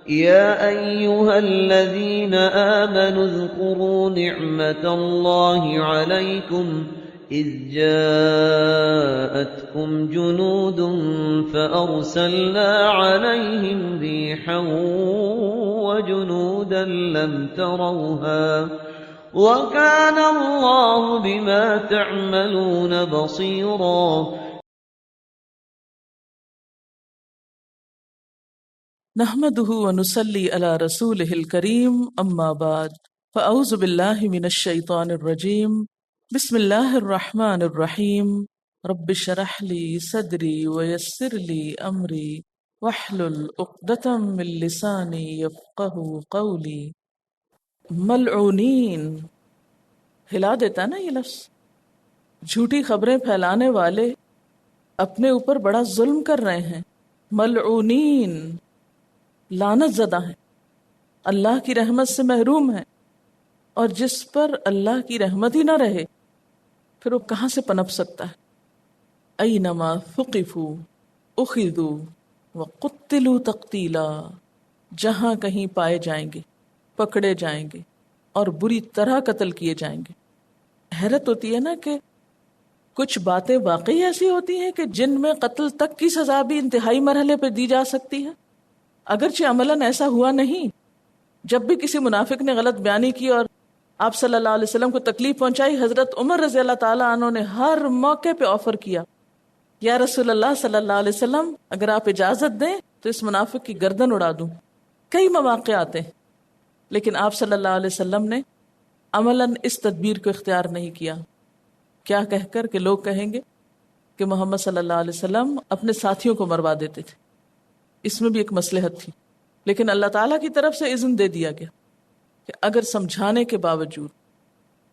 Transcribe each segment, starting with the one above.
يا أيها الذين آمنوا اذكروا نعمة الله عليكم إذ جاءتكم جنود فأرسلنا عليهم ريحا وجنودا لم تروها وكان الله بما تعملون بصيرا. نحمده ونصلي على رسوله الكريم اما بعد فاعوذ بالله من الشيطان الرجيم بسم الله الرحمن الرحيم رب اشرح لي صدري ويسر لي امري واحلل عقدة من لساني يفقهوا قولي. ملعونین ہلا دیتا نا یہ لفظ. جھوٹی خبریں پھیلانے والے اپنے اوپر بڑا ظلم کر رہے ہیں. ملعونین لعنت زدہ ہیں، اللہ کی رحمت سے محروم ہیں، اور جس پر اللہ کی رحمت ہی نہ رہے پھر وہ کہاں سے پنپ سکتا ہے. اینما ثقفوا اخذوا وقتلوا تقتیلا، جہاں کہیں پائے جائیں گے پکڑے جائیں گے اور بری طرح قتل کیے جائیں گے. حیرت ہوتی ہے نا کہ کچھ باتیں واقعی ایسی ہوتی ہیں کہ جن میں قتل تک کی سزا بھی انتہائی مرحلے پہ دی جا سکتی ہے، اگرچہ عملاً ایسا ہوا نہیں. جب بھی کسی منافق نے غلط بیانی کی اور آپ صلی اللہ علیہ وسلم کو تکلیف پہنچائی، حضرت عمر رضی اللہ تعالیٰ عنہ نے ہر موقع پہ آفر کیا، یا رسول اللہ صلی اللہ علیہ وسلم اگر آپ اجازت دیں تو اس منافق کی گردن اڑا دوں. کئی مواقع آتے ہیں، لیکن آپ صلی اللہ علیہ وسلم نے عملاً اس تدبیر کو اختیار نہیں کیا. کیا کہہ کر کہ لوگ کہیں گے کہ محمد صلی اللہ علیہ وسلم اپنے ساتھیوں کو مروا دیتے تھے. اس میں بھی ایک مصلحت تھی، لیکن اللہ تعالیٰ کی طرف سے اذن دے دیا گیا کہ اگر سمجھانے کے باوجود،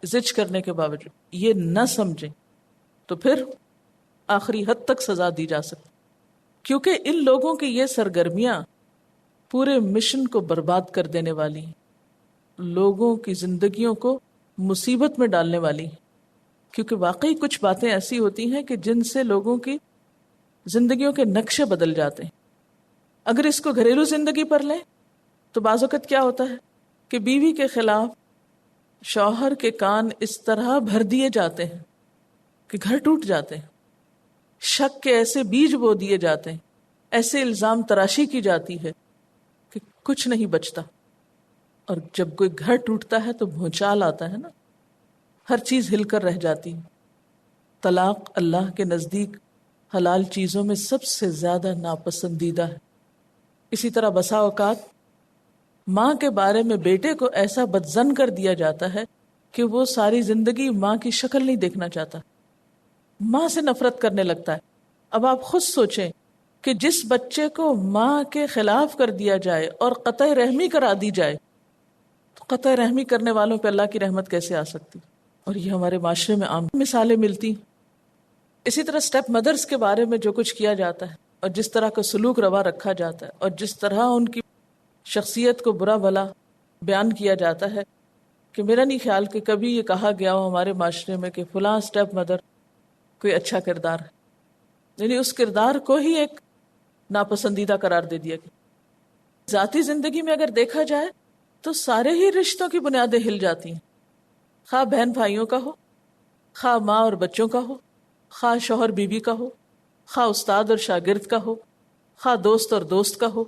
زج کرنے کے باوجود یہ نہ سمجھیں تو پھر آخری حد تک سزا دی جا سکتی، کیونکہ ان لوگوں کی یہ سرگرمیاں پورے مشن کو برباد کر دینے والی ہیں، لوگوں کی زندگیوں کو مصیبت میں ڈالنے والی ہیں. کیونکہ واقعی کچھ باتیں ایسی ہوتی ہیں کہ جن سے لوگوں کی زندگیوں کے نقشے بدل جاتے ہیں. اگر اس کو گھریلو زندگی پر لیں تو بعض اوقات کیا ہوتا ہے کہ بیوی کے خلاف شوہر کے کان اس طرح بھر دیے جاتے ہیں کہ گھر ٹوٹ جاتے ہیں. شک کے ایسے بیج بو دیے جاتے ہیں، ایسے الزام تراشی کی جاتی ہے کہ کچھ نہیں بچتا. اور جب کوئی گھر ٹوٹتا ہے تو بھونچال آتا ہے نا، ہر چیز ہل کر رہ جاتی. طلاق اللہ کے نزدیک حلال چیزوں میں سب سے زیادہ ناپسندیدہ ہے. اسی طرح بسا اوقات ماں کے بارے میں بیٹے کو ایسا بدظن کر دیا جاتا ہے کہ وہ ساری زندگی ماں کی شکل نہیں دیکھنا چاہتا، ماں سے نفرت کرنے لگتا ہے. اب آپ خود سوچیں کہ جس بچے کو ماں کے خلاف کر دیا جائے اور قطع رحمی کرا دی جائے تو قطع رحمی کرنے والوں پہ اللہ کی رحمت کیسے آ سکتی؟ اور یہ ہمارے معاشرے میں عام مثالیں ملتی. اسی طرح سٹیپ مدرز کے بارے میں جو کچھ کیا جاتا ہے اور جس طرح کا سلوک روا رکھا جاتا ہے اور جس طرح ان کی شخصیت کو برا بھلا بیان کیا جاتا ہے کہ میرا نہیں خیال کہ کبھی یہ کہا گیا ہو ہمارے معاشرے میں کہ فلاں سٹیپ مدر کوئی اچھا کردار ہے. یعنی اس کردار کو ہی ایک ناپسندیدہ قرار دے دیا گیا. ذاتی زندگی میں اگر دیکھا جائے تو سارے ہی رشتوں کی بنیادیں ہل جاتی ہیں، خواہ بہن بھائیوں کا ہو، خواہ ماں اور بچوں کا ہو، خواہ شوہر بیوی کا ہو، خواہ استاد اور شاگرد کا ہو، خواہ دوست اور دوست کا ہو.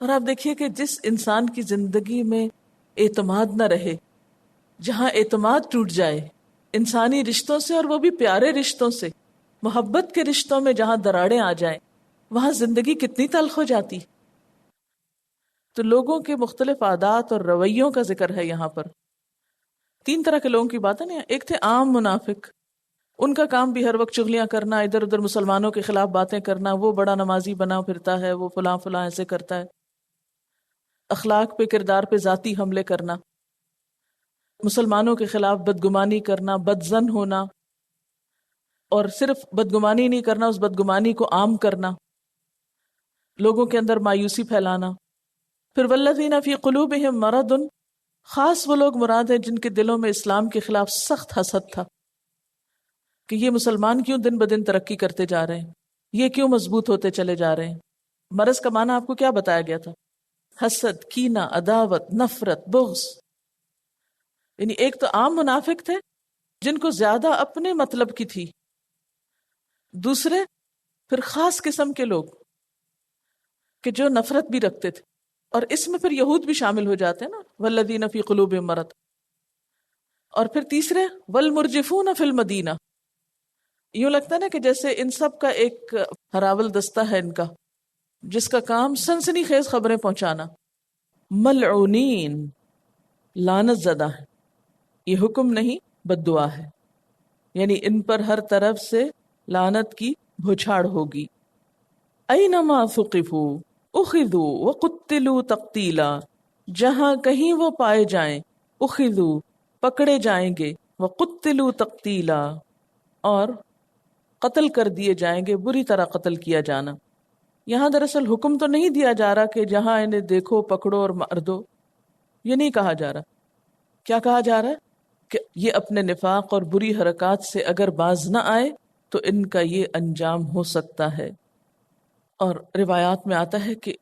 اور آپ دیکھیے کہ جس انسان کی زندگی میں اعتماد نہ رہے، جہاں اعتماد ٹوٹ جائے انسانی رشتوں سے، اور وہ بھی پیارے رشتوں سے، محبت کے رشتوں میں جہاں دراڑیں آ جائیں، وہاں زندگی کتنی تلخ ہو جاتی. تو لوگوں کے مختلف عادات اور رویوں کا ذکر ہے یہاں پر. 3 طرح کے لوگوں کی بات ہے نا. ایک تھے عام منافق، ان کا کام بھی ہر وقت چغلیاں کرنا، ادھر ادھر مسلمانوں کے خلاف باتیں کرنا، وہ بڑا نمازی بنا پھرتا ہے، وہ فلاں فلاں ایسے کرتا ہے. اخلاق پہ، کردار پہ ذاتی حملے کرنا، مسلمانوں کے خلاف بدگمانی کرنا، بدظن ہونا، اور صرف بدگمانی نہیں کرنا، اس بدگمانی کو عام کرنا، لوگوں کے اندر مایوسی پھیلانا. پھر والذین فی قلوبہم مرض، خاص وہ لوگ مراد ہیں جن کے دلوں میں اسلام کے خلاف سخت حسد تھا کہ یہ مسلمان کیوں دن بدن ترقی کرتے جا رہے ہیں، یہ کیوں مضبوط ہوتے چلے جا رہے ہیں. مرض کا معنی آپ کو کیا بتایا گیا تھا؟ حسد، کینہ، عداوت، نفرت، بغض. یعنی ایک تو عام منافق تھے جن کو زیادہ اپنے مطلب کی تھی، دوسرے پھر خاص قسم کے لوگ کہ جو نفرت بھی رکھتے تھے، اور اس میں پھر یہود بھی شامل ہو جاتے ہیں نا، والذین فی قلوبہم مرض. اور پھر تیسرے والمرجفون فی المدینہ. یوں لگتا ہے نا کہ جیسے ان سب کا ایک ہراول دستہ ہے ان کا، جس کا کام سنسنی خیز خبریں پہنچانا. ملعونین، لعنت زدہ ہے. یہ حکم نہیں، بد دعا ہے، یعنی ان پر ہر طرف سے لعنت کی بھوچھاڑ ہوگی. اینما ثقفوا اخذوا وقتلوا تقتیلا. جہاں کہیں وہ پائے جائیں، اخذوا پکڑے جائیں گے، وقتلوا تقتیلا اور قتل کر دیے جائیں گے، بری طرح قتل کیا جانا. یہاں دراصل حکم تو نہیں دیا جا رہا کہ جہاں انہیں دیکھو پکڑو اور مار دو، یہ نہیں کہا جا رہا. کیا کہا جا رہا ہے کہ یہ اپنے نفاق اور بری حرکات سے اگر باز نہ آئے تو ان کا یہ انجام ہو سکتا ہے. اور روایات میں آتا ہے کہ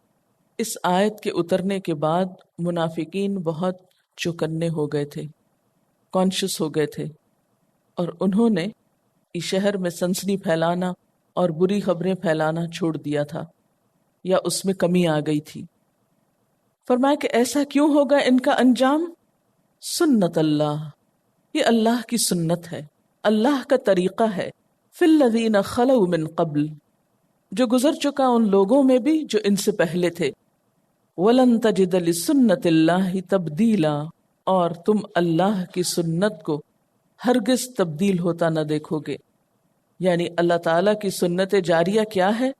اس آیت کے اترنے کے بعد منافقین بہت چوکنے ہو گئے تھے، کانشیس ہو گئے تھے، اور انہوں نے اس شہر میں سنسنی پھیلانا اور بری خبریں پھیلانا چھوڑ دیا تھا، یا اس میں کمی آ گئی تھی. فرمایا کہ ایسا کیوں ہوگا ان کا انجام؟ سنت اللہ، یہ اللہ کی سنت ہے، اللہ کا طریقہ ہے. فی الذین خلوا من قبل، جو گزر چکا ان لوگوں میں بھی جو ان سے پہلے تھے. وَلَن تَجِدَ لِسُنَّتِ اللَّهِ تَبْدِيلًا، اور تم اللہ کی سنت کو ہرگز تبدیل ہوتا نہ دیکھو گے. یعنی اللہ تعالیٰ کی سنت جاریہ کیا ہے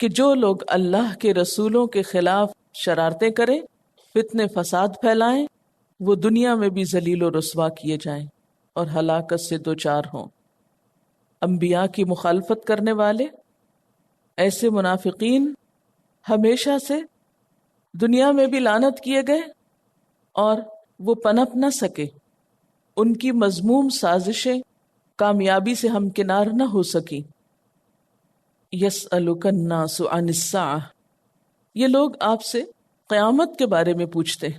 کہ جو لوگ اللہ کے رسولوں کے خلاف شرارتیں کریں، فتنے فساد پھیلائیں، وہ دنیا میں بھی ذلیل و رسوا کیے جائیں اور ہلاکت سے دوچار ہوں. انبیاء کی مخالفت کرنے والے ایسے منافقین ہمیشہ سے دنیا میں بھی لعنت کیے گئے اور وہ پنپ نہ سکے. ان کی مذموم سازشیں کامیابی سے ہمکنار نہ ہو سکی. یسألک الناس عن الساعہ، یہ لوگ آپ سے قیامت کے بارے میں پوچھتے ہیں.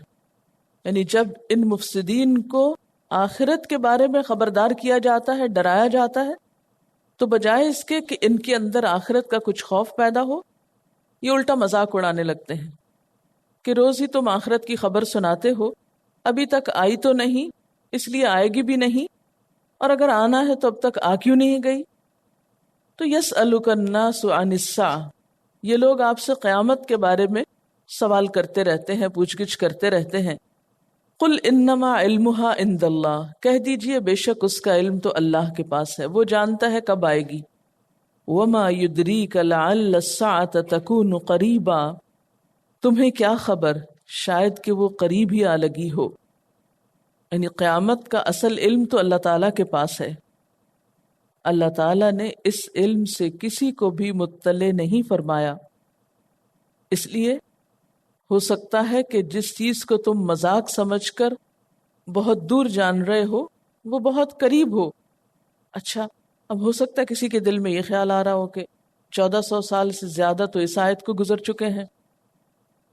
یعنی جب ان مفسدین کو آخرت کے بارے میں خبردار کیا جاتا ہے، ڈرایا جاتا ہے، تو بجائے اس کے کہ ان کے اندر آخرت کا کچھ خوف پیدا ہو، یہ الٹا مذاق اڑانے لگتے ہیں کہ روز ہی تم آخرت کی خبر سناتے ہو، ابھی تک آئی تو نہیں، اس لیے آئے گی بھی نہیں، اور اگر آنا ہے تو اب تک آ کیوں نہیں گئی. تو یسألک الناس عن الساعہ، یہ لوگ آپ سے قیامت کے بارے میں سوال کرتے رہتے ہیں، پوچھ گچھ کرتے رہتے ہیں. قل انما علمها عند اللہ، کہہ دیجئے بے شک اس کا علم تو اللہ کے پاس ہے، وہ جانتا ہے کب آئے گی. وما يدریک لعل الساعة تکون قریبا، تمہیں کیا خبر شاید کہ وہ قریب ہی آ لگی ہو. یعنی قیامت کا اصل علم تو اللہ تعالیٰ کے پاس ہے. اللہ تعالیٰ نے اس علم سے کسی کو بھی مطلع نہیں فرمایا. اس لیے ہو سکتا ہے کہ جس چیز کو تم مذاق سمجھ کر بہت دور جان رہے ہو وہ بہت قریب ہو. اچھا، اب ہو سکتا ہے کسی کے دل میں یہ خیال آ رہا ہو کہ 1400 سال سے زیادہ تو اس آیت کو گزر چکے ہیں،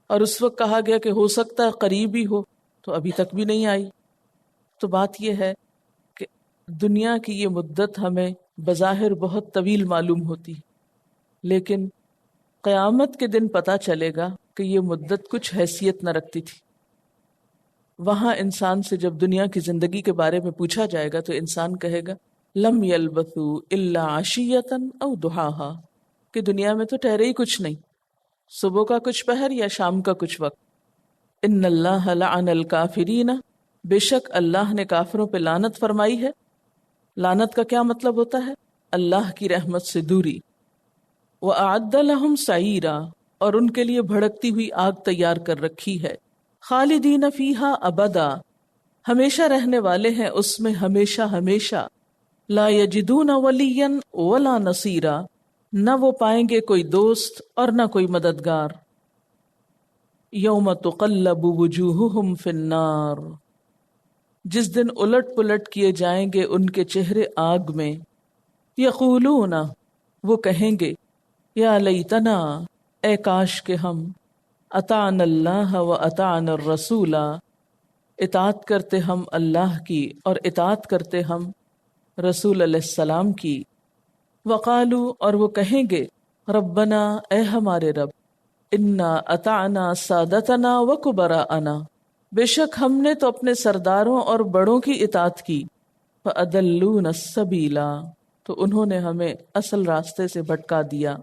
اور اس وقت کہا گیا کہ ہو سکتا ہے قریب ہی ہو، تو ابھی تک بھی نہیں آئی. تو بات یہ ہے کہ دنیا کی یہ مدت ہمیں بظاہر بہت طویل معلوم ہوتی، لیکن قیامت کے دن پتہ چلے گا کہ یہ مدت کچھ حیثیت نہ رکھتی تھی. وہاں انسان سے جب دنیا کی زندگی کے بارے میں پوچھا جائے گا تو انسان کہے گا لم یلبثوا الا عشیۃ او ضحاھا، کہ دنیا میں تو ٹھہرے ہی کچھ نہیں، صبح کا کچھ پہر یا شام کا کچھ وقت. ان اللہ لعن الکافرین، بے شک اللہ نے کافروں پہ لعنت فرمائی ہے. لعنت کا کیا مطلب ہوتا ہے؟ اللہ کی رحمت سے دوری. وَأَعَدَّ لَهُمْ سَعِيرًا، اور ان کے لیے بھڑکتی ہوئی آگ تیار کر رکھی ہے. خالدین فیہا ابدا، ہمیشہ رہنے والے ہیں اس میں ہمیشہ ہمیشہ. لا یجدون ولیا ولا نصیرا، نہ وہ پائیں گے کوئی دوست اور نہ کوئی مددگار. یوم تقلب وجوہہم فی النار، جس دن الٹ پلٹ کیے جائیں گے ان کے چہرے آگ میں. یقولون، وہ کہیں گے یا لیتنا، اے کاش کہ ہم. اطعنا اللہ و اطعنا الرسول، اطاعت کرتے ہم اللہ کی اور اطاعت کرتے ہم رسول علیہ السلام کی. وقالو، اور وہ کہیں گے، ربنا، اے ہمارے رب، انا اطعنا سادتنا و کبراءنا، بے شک ہم نے تو اپنے سرداروں اور بڑوں کی اطاعت کی. فأضلونا السبیلا، تو انہوں نے ہمیں اصل راستے سے بھٹکا دیا.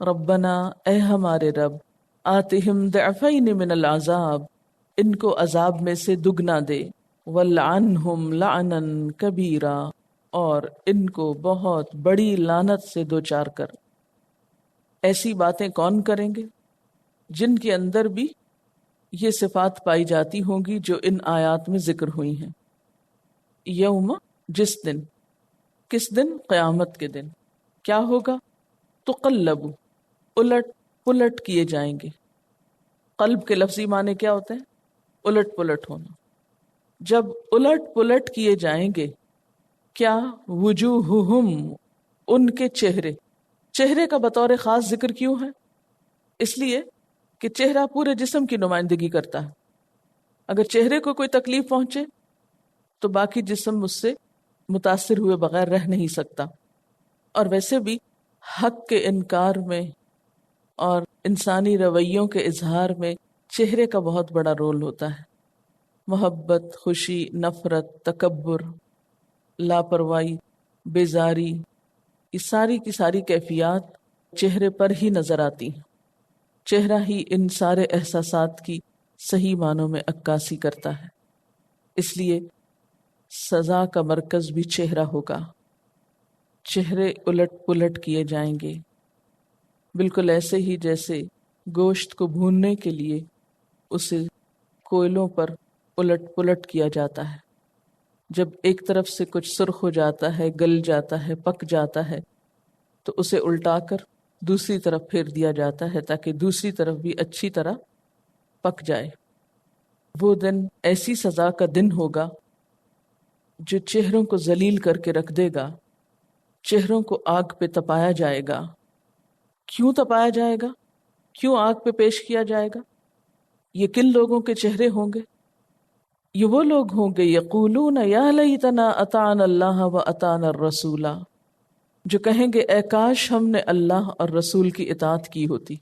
ربنا، اے ہمارے رب، آتہم ضعفین من العذاب، ان کو عذاب میں سے دگنا دے. والعنہم لعنا کبیرا، اور ان کو بہت بڑی لعنت سے دوچار کر. ایسی باتیں کون کریں گے جن کے اندر بھی یہ صفات پائی جاتی ہوں گی جو ان آیات میں ذکر ہوئی ہیں. یوم، جس دن، کس دن؟ قیامت کے دن. کیا ہوگا؟ تقلب، الٹ پلٹ کیے جائیں گے. قلب کے لفظی معنی کیا ہوتے ہیں؟ الٹ پلٹ ہونا. جب الٹ پلٹ کیے جائیں گے، کیا؟ وجوہہم، ان کے چہرے. چہرے کا بطور خاص ذکر کیوں ہے؟ اس لیے کہ چہرہ پورے جسم کی نمائندگی کرتا ہے. اگر چہرے کو کوئی تکلیف پہنچے تو باقی جسم اس سے متاثر ہوئے بغیر رہ نہیں سکتا. اور ویسے بھی حق کے انکار میں اور انسانی رویوں کے اظہار میں چہرے کا بہت بڑا رول ہوتا ہے. محبت، خوشی، نفرت، تکبر، لاپرواہی، بیزاری، یہ ساری کی ساری کیفیات چہرے پر ہی نظر آتی ہیں. چہرہ ہی ان سارے احساسات کی صحیح معنوں میں عکاسی کرتا ہے. اس لیے سزا کا مرکز بھی چہرہ ہوگا. چہرے الٹ پلٹ کیے جائیں گے، بالکل ایسے ہی جیسے گوشت کو بھوننے کے لیے اسے کوئلوں پر الٹ پلٹ کیا جاتا ہے. جب ایک طرف سے کچھ سرخ ہو جاتا ہے، گل جاتا ہے، پک جاتا ہے، تو اسے الٹا کر دوسری طرف پھیر دیا جاتا ہے تاکہ دوسری طرف بھی اچھی طرح پک جائے. وہ دن ایسی سزا کا دن ہوگا جو چہروں کو ذلیل کر کے رکھ دے گا. چہروں کو آگ پہ تپایا جائے گا. کیوں تپایا جائے گا؟ کیوں آگ پہ پیش کیا جائے گا؟ یہ کن لوگوں کے چہرے ہوں گے؟ یہ وہ لوگ ہوں گے یقولون یا لیتنا اطعنا اللہ و اطعنا الرسول، جو کہیں گے اے کاش ہم نے اللہ اور رسول کی اطاعت کی ہوتی.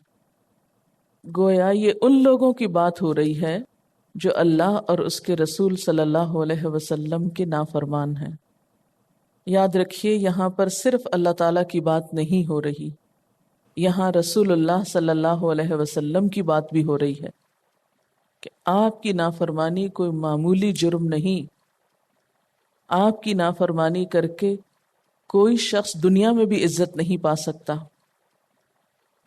گویا یہ ان لوگوں کی بات ہو رہی ہے جو اللہ اور اس کے رسول صلی اللہ علیہ وسلم کے نافرمان ہیں. یاد رکھیے، یہاں پر صرف اللہ تعالیٰ کی بات نہیں ہو رہی، یہاں رسول اللہ صلی اللہ علیہ وسلم کی بات بھی ہو رہی ہے کہ آپ کی نافرمانی کوئی معمولی جرم نہیں. آپ کی نافرمانی کر کے کوئی شخص دنیا میں بھی عزت نہیں پا سکتا،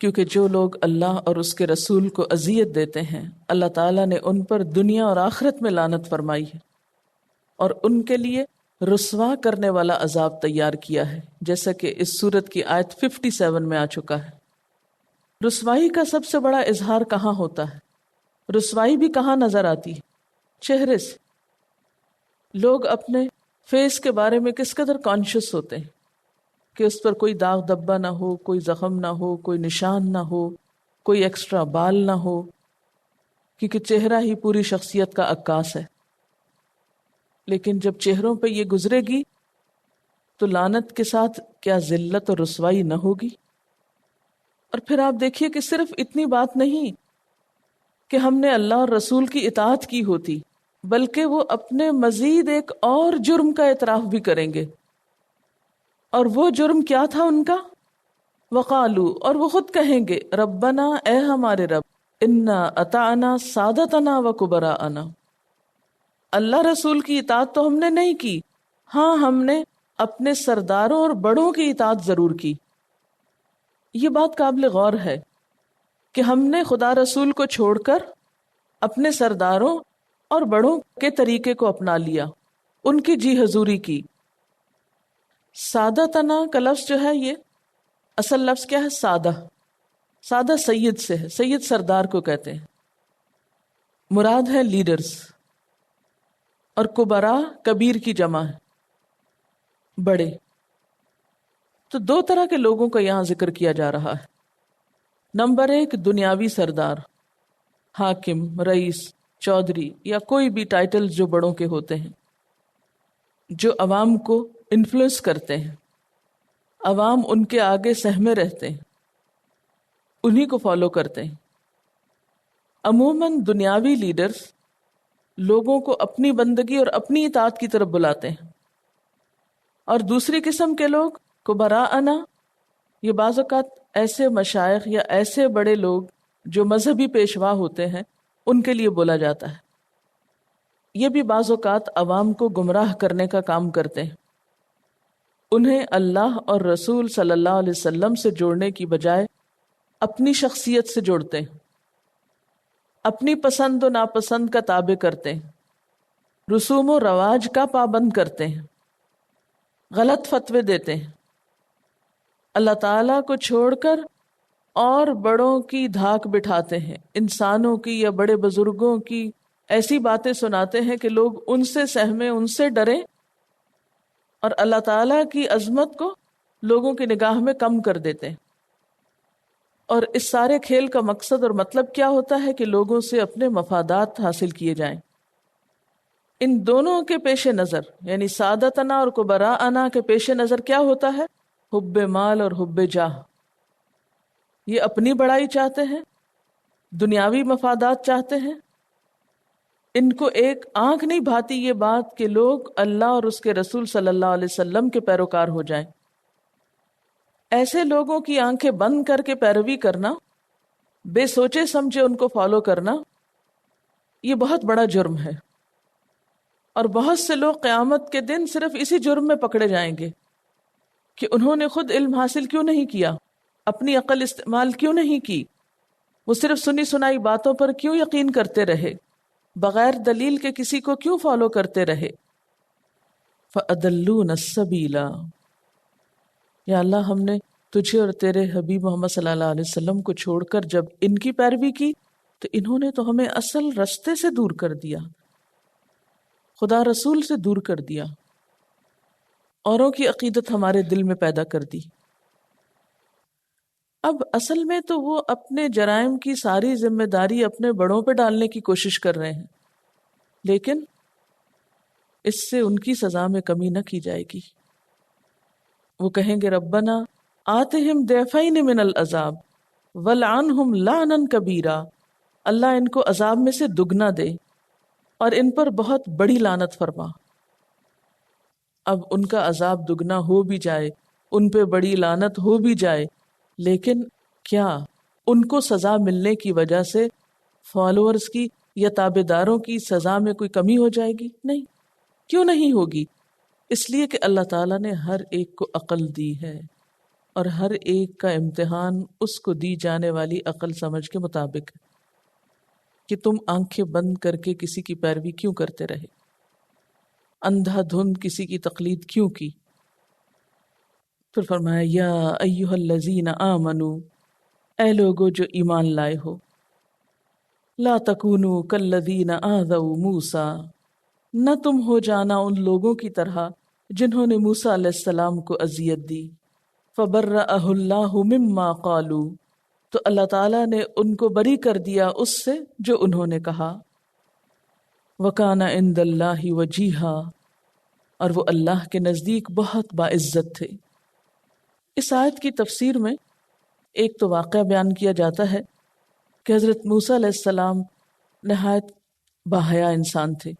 کیونکہ جو لوگ اللہ اور اس کے رسول کو اذیت دیتے ہیں اللہ تعالیٰ نے ان پر دنیا اور آخرت میں لعنت فرمائی ہے اور ان کے لیے رسوا کرنے والا عذاب تیار کیا ہے، جیسا کہ اس سورت کی آیت 57 میں آ چکا ہے. رسوائی کا سب سے بڑا اظہار کہاں ہوتا ہے؟ رسوائی بھی کہاں نظر آتی ہے؟ چہرے سے. لوگ اپنے فیس کے بارے میں کس قدر کانشیس ہوتے ہیں کہ اس پر کوئی داغ دبا نہ ہو، کوئی زخم نہ ہو، کوئی نشان نہ ہو، کوئی ایکسٹرا بال نہ ہو، کیونکہ چہرہ ہی پوری شخصیت کا عکاس ہے. لیکن جب چہروں پہ یہ گزرے گی تو لعنت کے ساتھ کیا ذلت اور رسوائی نہ ہوگی؟ اور پھر آپ دیکھیے کہ صرف اتنی بات نہیں کہ ہم نے اللہ اور رسول کی اطاعت کی ہوتی، بلکہ وہ اپنے مزید ایک اور جرم کا اعتراف بھی کریں گے. اور وہ جرم کیا تھا ان کا؟ وقالو، اور وہ خود کہیں گے، ربنا، اے ہمارے رب، انا اطعنا سادتنا و کبراءنا، اللہ رسول کی اطاعت تو ہم نے نہیں کی، ہاں ہم نے اپنے سرداروں اور بڑوں کی اطاعت ضرور کی. یہ بات قابل غور ہے کہ ہم نے خدا رسول کو چھوڑ کر اپنے سرداروں اور بڑوں کے طریقے کو اپنا لیا، ان کی جی حضوری کی. سادہ تنا کا لفظ جو ہے، یہ اصل لفظ کیا ہے؟ سادہ. سادہ سید سے ہے، سید سردار کو کہتے ہیں، مراد ہے لیڈرز. اور کبرا کبیر کی جمع ہے، بڑے. تو دو طرح کے لوگوں کا یہاں ذکر کیا جا رہا ہے. نمبر 1 دنیاوی سردار، حاکم، رئیس، چودھری یا کوئی بھی ٹائٹل جو بڑوں کے ہوتے ہیں، جو عوام کو انفلوئنس کرتے ہیں، عوام ان کے آگے سہمے رہتے ہیں، انہی کو فالو کرتے ہیں۔ عموماً دنیاوی لیڈرز لوگوں کو اپنی بندگی اور اپنی اطاعت کی طرف بلاتے ہیں، اور دوسری قسم کے لوگ کبراءنا، یہ بعض اوقات ایسے مشائخ یا ایسے بڑے لوگ جو مذہبی پیشوا ہوتے ہیں ان کے لیے بولا جاتا ہے۔ یہ بھی بعض اوقات عوام کو گمراہ کرنے کا کام کرتے ہیں، انہیں اللہ اور رسول صلی اللہ علیہ وسلم سے جوڑنے کی بجائے اپنی شخصیت سے جوڑتے ہیں، اپنی پسند و ناپسند کا تابع کرتے ہیں، رسوم و رواج کا پابند کرتے ہیں، غلط فتوے دیتے ہیں، اللہ تعالیٰ کو چھوڑ کر اور بڑوں کی دھاک بٹھاتے ہیں، انسانوں کی یا بڑے بزرگوں کی ایسی باتیں سناتے ہیں کہ لوگ ان سے سہمیں، ان سے ڈریں، اور اللہ تعالیٰ کی عظمت کو لوگوں کی نگاہ میں کم کر دیتے ہیں۔ اور اس سارے کھیل کا مقصد اور مطلب کیا ہوتا ہے کہ لوگوں سے اپنے مفادات حاصل کیے جائیں۔ ان دونوں کے پیش نظر، یعنی سادتنا اور کبراءنا کے پیش نظر کیا ہوتا ہے؟ حب مال اور حب جاہ۔ یہ اپنی بڑائی چاہتے ہیں، دنیاوی مفادات چاہتے ہیں، ان کو ایک آنکھ نہیں بھاتی یہ بات کہ لوگ اللہ اور اس کے رسول صلی اللہ علیہ وسلم کے پیروکار ہو جائیں۔ ایسے لوگوں کی آنکھیں بند کر کے پیروی کرنا، بے سوچے سمجھے ان کو فالو کرنا، یہ بہت بڑا جرم ہے، اور بہت سے لوگ قیامت کے دن صرف اسی جرم میں پکڑے جائیں گے کہ انہوں نے خود علم حاصل کیوں نہیں کیا، اپنی عقل استعمال کیوں نہیں کی، وہ صرف سنی سنائی باتوں پر کیوں یقین کرتے رہے، بغیر دلیل کے کسی کو کیوں فالو کرتے رہے۔ فَأَضَلُّونَ السَّبِيلَ، یا اللہ ہم نے تجھے اور تیرے حبیب محمد صلی اللہ علیہ وسلم کو چھوڑ کر جب ان کی پیروی کی تو انہوں نے تو ہمیں اصل رستے سے دور کر دیا، خدا رسول سے دور کر دیا، اوروں کی عقیدت ہمارے دل میں پیدا کر دی۔ اب اصل میں تو وہ اپنے جرائم کی ساری ذمہ داری اپنے بڑوں پہ ڈالنے کی کوشش کر رہے ہیں، لیکن اس سے ان کی سزا میں کمی نہ کی جائے گی۔ وہ کہیں گے ربنا آتہم ضعفین من العذاب ولعنہم لعنا کبیرا، اللہ ان کو عذاب میں سے دگنا دے اور ان پر بہت بڑی لعنت فرما۔ اب ان کا عذاب دگنا ہو بھی جائے، ان پہ بڑی لعنت ہو بھی جائے، لیکن کیا ان کو سزا ملنے کی وجہ سے فالوورز کی یا تابع داروں کی سزا میں کوئی کمی ہو جائے گی؟ نہیں، کیوں نہیں ہوگی؟ اس لیے کہ اللہ تعالیٰ نے ہر ایک کو عقل دی ہے، اور ہر ایک کا امتحان اس کو دی جانے والی عقل سمجھ کے مطابق ہے کہ تم آنکھیں بند کر کے کسی کی پیروی کیوں کرتے رہے، اندھا دھند کسی کی تقلید کیوں کی۔ پھر فرمایا یا ایھا الذین آمنو، اے لوگو جو ایمان لائے ہو، لا تکونوا کالذین آذوا موسیٰ، نہ تم ہو جانا ان لوگوں کی طرح جنہوں نے موسیٰ علیہ السلام کو اذیت دی، فبرأہ اللہ مما قالوا، تو اللہ تعالیٰ نے ان کو بری کر دیا اس سے جو انہوں نے کہا، وکان عند اللہ وجیہا، اور وہ اللہ کے نزدیک بہت باعزت تھے۔ اس آیت کی تفسیر میں ایک تو واقعہ بیان کیا جاتا ہے کہ حضرت موسیٰ علیہ السلام نہایت باحیا انسان تھے،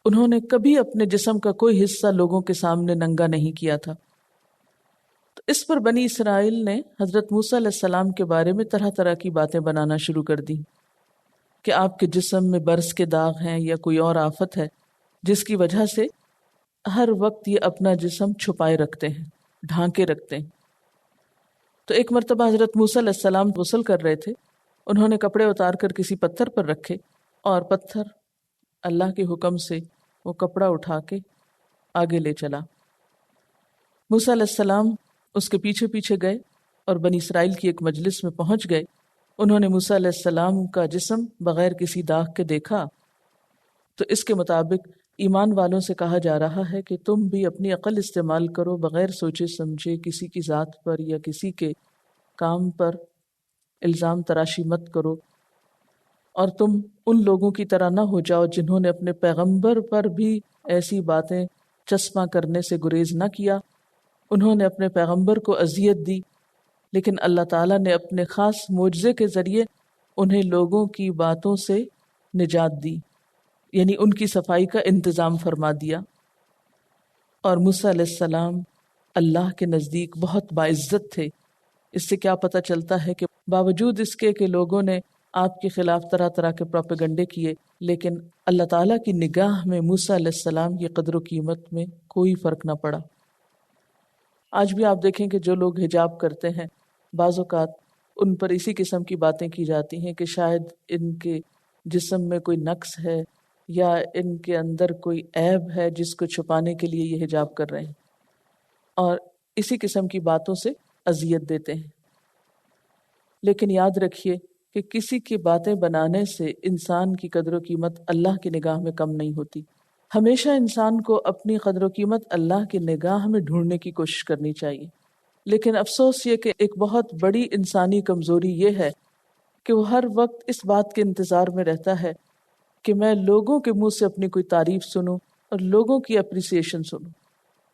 انہوں نے کبھی اپنے جسم کا کوئی حصہ لوگوں کے سامنے ننگا نہیں کیا تھا۔ تو اس پر بنی اسرائیل نے حضرت موسیٰ علیہ السلام کے بارے میں طرح طرح کی باتیں بنانا شروع کر دی کہ آپ کے جسم میں برس کے داغ ہیں یا کوئی اور آفت ہے جس کی وجہ سے ہر وقت یہ اپنا جسم چھپائے رکھتے ہیں، ڈھانکے رکھتے ہیں۔ تو ایک مرتبہ حضرت موسیٰ علیہ السلام غسل کر رہے تھے، انہوں نے کپڑے اتار کر کسی پتھر پر رکھے، اور پتھر اللہ کے حکم سے وہ کپڑا اٹھا کے آگے لے چلا۔ موسیٰ علیہ السلام اس کے پیچھے پیچھے گئے اور بنی اسرائیل کی ایک مجلس میں پہنچ گئے۔ انہوں نے موسیٰ علیہ السلام کا جسم بغیر کسی داغ کے دیکھا تو اس کے مطابق ایمان والوں سے کہا جا رہا ہے کہ تم بھی اپنی عقل استعمال کرو، بغیر سوچے سمجھے کسی کی ذات پر یا کسی کے کام پر الزام تراشی مت کرو، اور تم ان لوگوں کی طرح نہ ہو جاؤ جنہوں نے اپنے پیغمبر پر بھی ایسی باتیں چسپاں کرنے سے گریز نہ کیا. انہوں نے اپنے پیغمبر کو اذیت دی، لیکن اللہ تعالیٰ نے اپنے خاص معجزے کے ذریعے انہیں لوگوں کی باتوں سے نجات دی، یعنی ان کی صفائی کا انتظام فرما دیا. اور موسیٰ علیہ السلام اللہ کے نزدیک بہت باعزت تھے. اس سے کیا پتہ چلتا ہے کہ باوجود اس کے کہ لوگوں نے آپ کے خلاف طرح طرح کے پروپیگنڈے کیے، لیکن اللہ تعالیٰ کی نگاہ میں موسیٰ علیہ السلام کی قدر و قیمت میں کوئی فرق نہ پڑا. آج بھی آپ دیکھیں کہ جو لوگ حجاب کرتے ہیں، بعض اوقات ان پر اسی قسم کی باتیں کی جاتی ہیں کہ شاید ان کے جسم میں کوئی نقص ہے یا ان کے اندر کوئی عیب ہے جس کو چھپانے کے لیے یہ حجاب کر رہے ہیں، اور اسی قسم کی باتوں سے اذیت دیتے ہیں. لیکن یاد رکھیے کہ کسی کی باتیں بنانے سے انسان کی قدر و قیمت اللہ کی نگاہ میں کم نہیں ہوتی. ہمیشہ انسان کو اپنی قدر و قیمت اللہ کی نگاہ میں ڈھونڈنے کی کوشش کرنی چاہیے. لیکن افسوس یہ کہ ایک بہت بڑی انسانی کمزوری یہ ہے کہ وہ ہر وقت اس بات کے انتظار میں رہتا ہے کہ میں لوگوں کے منہ سے اپنی کوئی تعریف سنوں اور لوگوں کی اپریسیشن سنوں،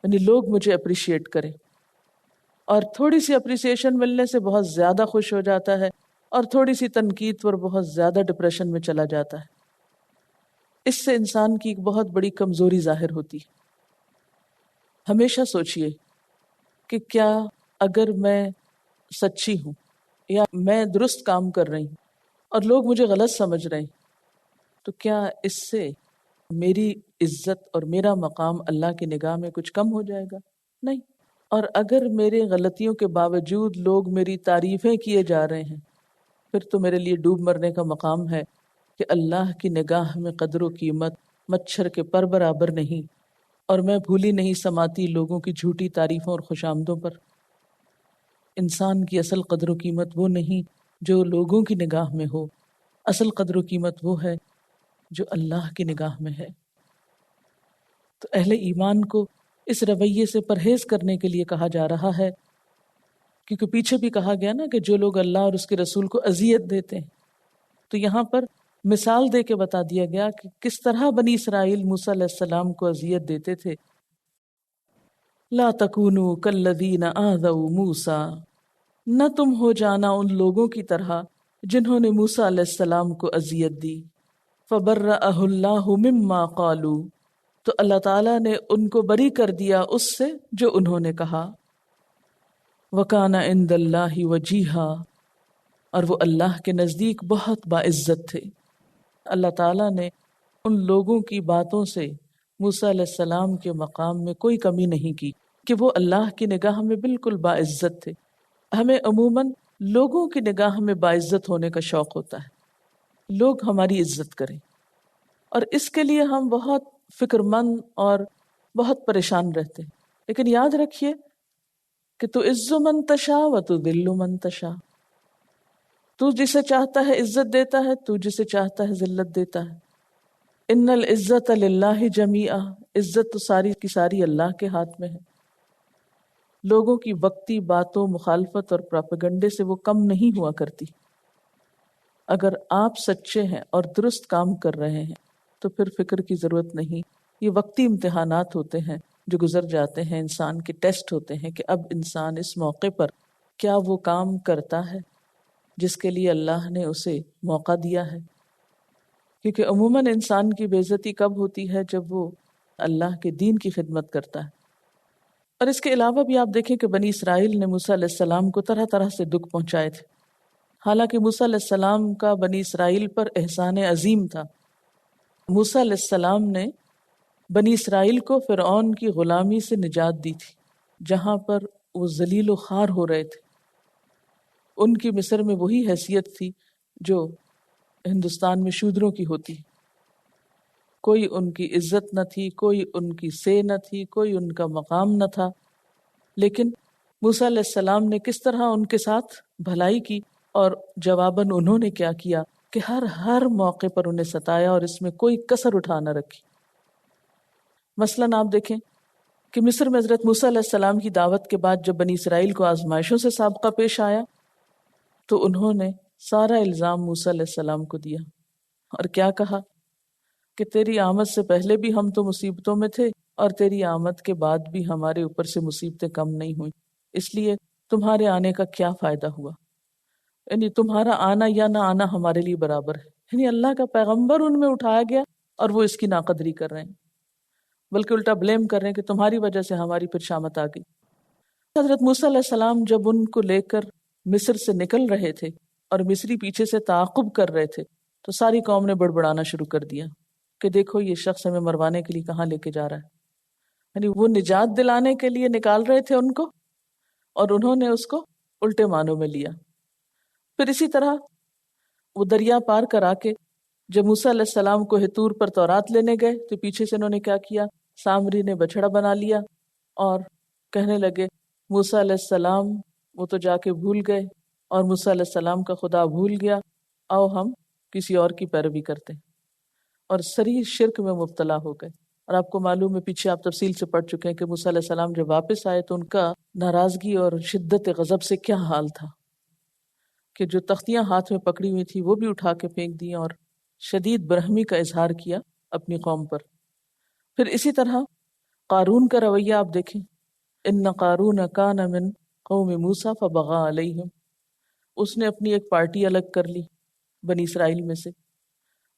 یعنی لوگ مجھے اپریشیٹ کریں. اور تھوڑی سی اپریسیشن ملنے سے بہت زیادہ خوش ہو جاتا ہے، اور تھوڑی سی تنقید پر بہت زیادہ ڈپریشن میں چلا جاتا ہے. اس سے انسان کی ایک بہت بڑی کمزوری ظاہر ہوتی ہے. ہمیشہ سوچئے کہ کیا اگر میں سچی ہوں یا میں درست کام کر رہی ہوں اور لوگ مجھے غلط سمجھ رہے ہیں، تو کیا اس سے میری عزت اور میرا مقام اللہ کی نگاہ میں کچھ کم ہو جائے گا؟ نہیں. اور اگر میرے غلطیوں کے باوجود لوگ میری تعریفیں کیے جا رہے ہیں، پھر تو میرے لیے ڈوب مرنے کا مقام ہے کہ اللہ کی نگاہ میں قدر و قیمت مچھر کے پر برابر نہیں، اور میں بھولی نہیں سماتی لوگوں کی جھوٹی تعریفوں اور خوشامدوں پر. انسان کی اصل قدر و قیمت وہ نہیں جو لوگوں کی نگاہ میں ہو، اصل قدر و قیمت وہ ہے جو اللہ کی نگاہ میں ہے. تو اہل ایمان کو اس رویے سے پرہیز کرنے کے لیے کہا جا رہا ہے، کیونکہ پیچھے بھی کہا گیا نا کہ جو لوگ اللہ اور اس کے رسول کو اذیت دیتے ہیں. تو یہاں پر مثال دے کے بتا دیا گیا کہ کس طرح بنی اسرائیل موسیٰ علیہ السلام کو اذیت دیتے تھے. لا تکونوا کالذین آذوا موسیٰ، نہ تم ہو جانا ان لوگوں کی طرح جنہوں نے موسیٰ علیہ السلام کو اذیت دی. فبرأہ اللہ مما قالوا، تو اللہ تعالیٰ نے ان کو بری کر دیا اس سے جو انہوں نے کہا. وَكَانَ عِندَ اللَّهِ وَجِيهًا، اور وہ اللہ کے نزدیک بہت باعزت تھے. اللہ تعالیٰ نے ان لوگوں کی باتوں سے موسیٰ علیہ السلام کے مقام میں کوئی کمی نہیں کی کہ وہ اللہ کی نگاہ میں بالکل باعزت تھے. ہمیں عموماً لوگوں کی نگاہ میں باعزت ہونے کا شوق ہوتا ہے، لوگ ہماری عزت کریں، اور اس کے لیے ہم بہت فکر مند اور بہت پریشان رہتے ہیں. لیکن یاد رکھیے کہ تو عز من تشاء و تذل من تشاء، تو جسے چاہتا ہے عزت دیتا ہے، تو جسے چاہتا ہے ذلت دیتا ہے. ان العزت للہ جمیعا، عزت تو ساری کی ساری اللہ کے ہاتھ میں ہے. لوگوں کی وقتی باتوں، مخالفت اور پروپیگنڈے سے وہ کم نہیں ہوا کرتی. اگر آپ سچے ہیں اور درست کام کر رہے ہیں تو پھر فکر کی ضرورت نہیں. یہ وقتی امتحانات ہوتے ہیں جو گزر جاتے ہیں، انسان کے ٹیسٹ ہوتے ہیں کہ اب انسان اس موقع پر کیا وہ کام کرتا ہے جس کے لیے اللہ نے اسے موقع دیا ہے. کیونکہ عموماً انسان کی بے عزتی کب ہوتی ہے؟ جب وہ اللہ کے دین کی خدمت کرتا ہے. اور اس کے علاوہ بھی آپ دیکھیں کہ بنی اسرائیل نے موسیٰ علیہ السلام کو طرح طرح سے دکھ پہنچائے تھے. حالانکہ موسیٰ علیہ السلام کا بنی اسرائیل پر احسان عظیم تھا. موسیٰ علیہ السلام نے بنی اسرائیل کو فرعون کی غلامی سے نجات دی تھی، جہاں پر وہ ذلیل و خوار ہو رہے تھے. ان کی مصر میں وہی حیثیت تھی جو ہندوستان میں شودروں کی ہوتی. کوئی ان کی عزت نہ تھی، کوئی ان کی سے نہ تھی، کوئی ان کا مقام نہ تھا. لیکن موسیٰ علیہ السلام نے کس طرح ان کے ساتھ بھلائی کی، اور جواباً انہوں نے کیا کیا کہ ہر موقع پر انہیں ستایا اور اس میں کوئی کسر اٹھا نہ رکھی. مثلاً آپ دیکھیں کہ مصر میں حضرت موسیٰ علیہ السلام کی دعوت کے بعد جب بنی اسرائیل کو آزمائشوں سے سابقہ پیش آیا تو انہوں نے سارا الزام موسیٰ علیہ السلام کو دیا اور کیا کہا کہ تیری آمد سے پہلے بھی ہم تو مصیبتوں میں تھے اور تیری آمد کے بعد بھی ہمارے اوپر سے مصیبتیں کم نہیں ہوئی، اس لیے تمہارے آنے کا کیا فائدہ ہوا؟ یعنی تمہارا آنا یا نہ آنا ہمارے لیے برابر ہے. یعنی اللہ کا پیغمبر ان میں اٹھایا گیا اور وہ اس کی ناقدری کر رہے ہیں، بلکہ الٹا بلیم کر رہے ہیں کہ تمہاری وجہ سے ہماری پھر شامت آ گئی. حضرت موسیٰ علیہ السلام جب ان کو لے کر مصر سے نکل رہے تھے اور مصری پیچھے سے تعاقب کر رہے تھے تو ساری قوم نے بڑبڑانا شروع کر دیا کہ دیکھو یہ شخص ہمیں مروانے کے لیے کہاں لے کے جا رہا ہے. یعنی وہ نجات دلانے کے لیے نکال رہے تھے ان کو اور انہوں نے اس کو الٹے معنوں میں لیا. پھر اسی طرح وہ دریا پار کرا کے جب موسیٰ علیہ السلام کو ہتور پر تورات لینے گئے تو پیچھے سے انہوں نے کیا کیا، سامری نے بچڑا بنا لیا اور کہنے لگے موسیٰ علیہ السلام وہ تو جا کے بھول گئے اور موسیٰ علیہ السلام کا خدا بھول گیا، آؤ ہم کسی اور کی پیروی کرتے ہیں، اور صریح شرک میں مبتلا ہو گئے. اور آپ کو معلوم ہے، پیچھے آپ تفصیل سے پڑھ چکے ہیں کہ موسیٰ علیہ السلام جب واپس آئے تو ان کا ناراضگی اور شدت غضب سے کیا حال تھا کہ جو تختیاں ہاتھ میں پکڑی ہوئی تھی وہ بھی اٹھا کے پھینک دی اور شدید برہمی کا اظہار کیا اپنی قوم پر. پھر اسی طرح قارون کا رویہ آپ دیکھیں، ان قارون کان من قوم موسیٰ فبغى علیہم، اس نے اپنی ایک پارٹی الگ کر لی بنی اسرائیل میں سے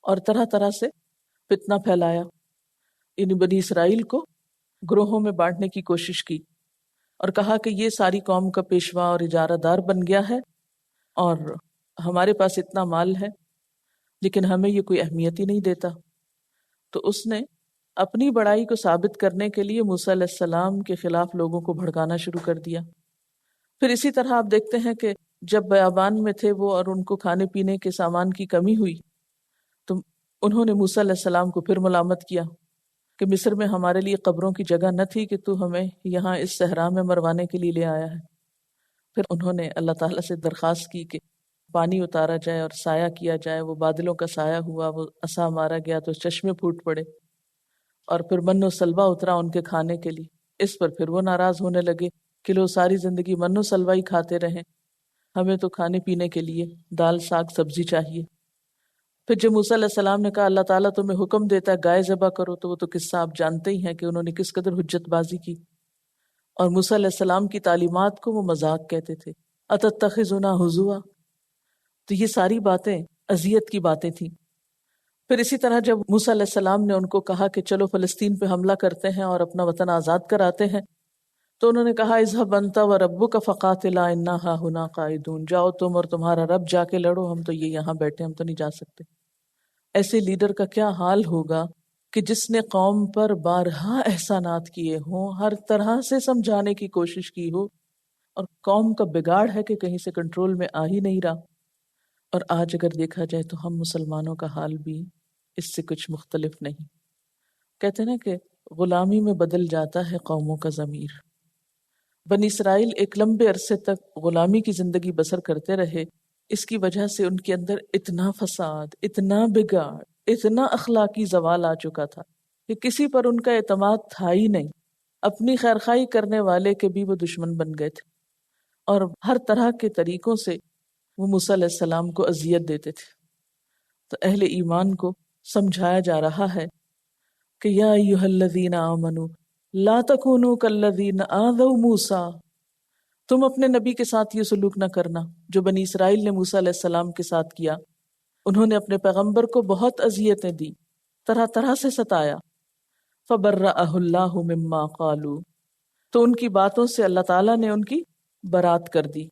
اور طرح طرح سے فتنہ پھیلایا. ان بنی اسرائیل کو گروہوں میں بانٹنے کی کوشش کی اور کہا کہ یہ ساری قوم کا پیشوا اور اجارہ دار بن گیا ہے اور ہمارے پاس اتنا مال ہے لیکن ہمیں یہ کوئی اہمیت ہی نہیں دیتا. تو اس نے اپنی بڑائی کو ثابت کرنے کے لیے موسیٰ علیہ السلام کے خلاف لوگوں کو بھڑکانا شروع کر دیا. پھر اسی طرح آپ دیکھتے ہیں کہ جب بیابان میں تھے وہ اور ان کو کھانے پینے کے سامان کی کمی ہوئی تو انہوں نے موسیٰ علیہ السلام کو پھر ملامت کیا کہ مصر میں ہمارے لیے قبروں کی جگہ نہ تھی کہ تو ہمیں یہاں اس صحرا میں مروانے کے لیے لے آیا ہے. پھر انہوں نے اللہ تعالیٰ سے درخواست کی کہ پانی اتارا جائے اور سایہ کیا جائے. وہ بادلوں کا سایہ ہوا، وہ عصا مارا گیا تو چشمے پھوٹ پڑے اور پھر من و سلوا اترا ان کے کھانے کے لیے. اس پر پھر وہ ناراض ہونے لگے کہ لو ساری زندگی من و سلوا ہی کھاتے رہیں، ہمیں تو کھانے پینے کے لیے دال ساگ سبزی چاہیے. پھر جب موسیٰ علیہ السلام نے کہا اللہ تعالیٰ تمہیں حکم دیتا ہے گائے ذبح کرو، تو وہ تو قصہ آپ جانتے ہی ہیں کہ انہوں نے کس قدر حجت بازی کی اور موسیٰ علیہ السلام کی تعلیمات کو وہ مذاق کہتے تھے. اتتخذنا ہزوا، تو یہ ساری باتیں اذیت کی باتیں تھیں. پھر اسی طرح جب موسیٰ علیہ السلام نے ان کو کہا کہ چلو فلسطین پہ حملہ کرتے ہیں اور اپنا وطن آزاد کراتے ہیں تو انہوں نے کہا اذهب انت وربک فقاتلا انا ہاہنا قاعدون، جاؤ تم اور تمہارا رب جا کے لڑو، ہم تو یہ یہاں بیٹھے، ہم تو نہیں جا سکتے. ایسے لیڈر کا کیا حال ہوگا کہ جس نے قوم پر بارہا احسانات کیے ہوں، ہر طرح سے سمجھانے کی کوشش کی ہو اور قوم کا بگاڑ ہے کہ کہیں سے کنٹرول میں آ ہی نہیں رہا. اور آج اگر دیکھا جائے تو ہم مسلمانوں کا حال بھی اس سے کچھ مختلف نہیں. کہتے ہیں نا کہ غلامی میں بدل جاتا ہے قوموں کا ضمیر. بنی اسرائیل ایک لمبے عرصے تک غلامی کی زندگی بسر کرتے رہے، اس کی وجہ سے ان کے اندر اتنا فساد، اتنا بگاڑ، اتنا اخلاقی زوال آ چکا تھا کہ کسی پر ان کا اعتماد تھا ہی نہیں. اپنی خیرخواہی کرنے والے کے بھی وہ دشمن بن گئے تھے اور ہر طرح کے طریقوں سے وہ موسیٰ علیہ السلام کو اذیت دیتے تھے. تو اہل ایمان کو سمجھایا جا رہا ہے کہ یا ایھا الذین آمنوا لا تکونوا کالذین آذوا موسیٰ، تم اپنے نبی کے ساتھ یہ سلوک نہ کرنا جو بنی اسرائیل نے موسیٰ علیہ السلام کے ساتھ کیا. انہوں نے اپنے پیغمبر کو بہت اذیتیں دی، طرح طرح سے ستایا. فبرأہ اللہ مما قالوا، تو ان کی باتوں سے اللہ تعالیٰ نے ان کی برات کر دی.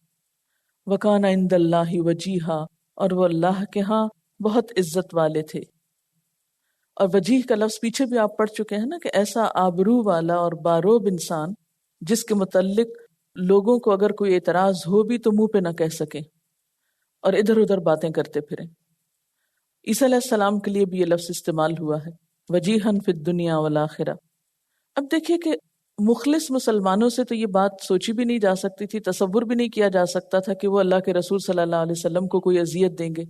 وکان عند اللہ وجیہا، اور وہ اللہ کے ہاں بہت عزت والے تھے. اور وجیح کا لفظ پیچھے بھی آپ پڑھ چکے ہیں نا کہ ایسا آبرو والا اور باروب انسان جس کے متعلق لوگوں کو اگر کوئی اعتراض ہو بھی تو منہ پہ نہ کہہ سکیں اور ادھر ادھر باتیں کرتے پھریں. عیسیٰ علیہ السلام کے لیے بھی یہ لفظ استعمال ہوا ہے، وجیہن فی الدنیا والآخرہ. اب دیکھیے کہ مخلص مسلمانوں سے تو یہ بات سوچی بھی نہیں جا سکتی تھی، تصور بھی نہیں کیا جا سکتا تھا کہ وہ اللہ کے رسول صلی اللہ علیہ وسلم کو کوئی اذیت دیں گے.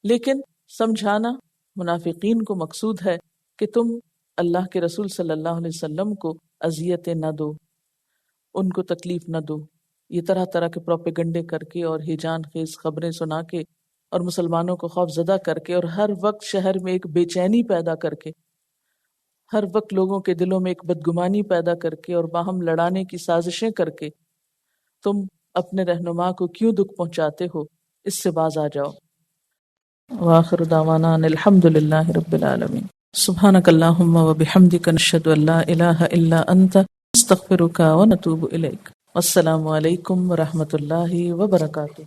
لیکن سمجھانا منافقین کو مقصود ہے کہ تم اللہ کے رسول صلی اللہ علیہ وسلم کو اذیتیں نہ دو، ان کو تکلیف نہ دو. یہ طرح طرح کے پروپیگنڈے کر کے اور ہیجان خیز خبریں سنا کے اور مسلمانوں کو خوف زدہ کر کے، اور ہر وقت شہر میں ایک بے چینی پیدا کر کے، ہر وقت لوگوں کے دلوں میں ایک بدگمانی پیدا کر کے اور باہم لڑانے کی سازشیں کر کے تم اپنے رہنما کو کیوں دکھ پہنچاتے ہو؟ اس سے باز آ جاؤ۔ وآخر دعوانا ان الحمد للہ رب العالمین۔ سبحانک اللہم وبحمدک، نشہد ان لا الہ الا انت، نستغفرک ونتوب الیک۔ السلام علیکم ورحمۃ اللہ وبرکاتہ۔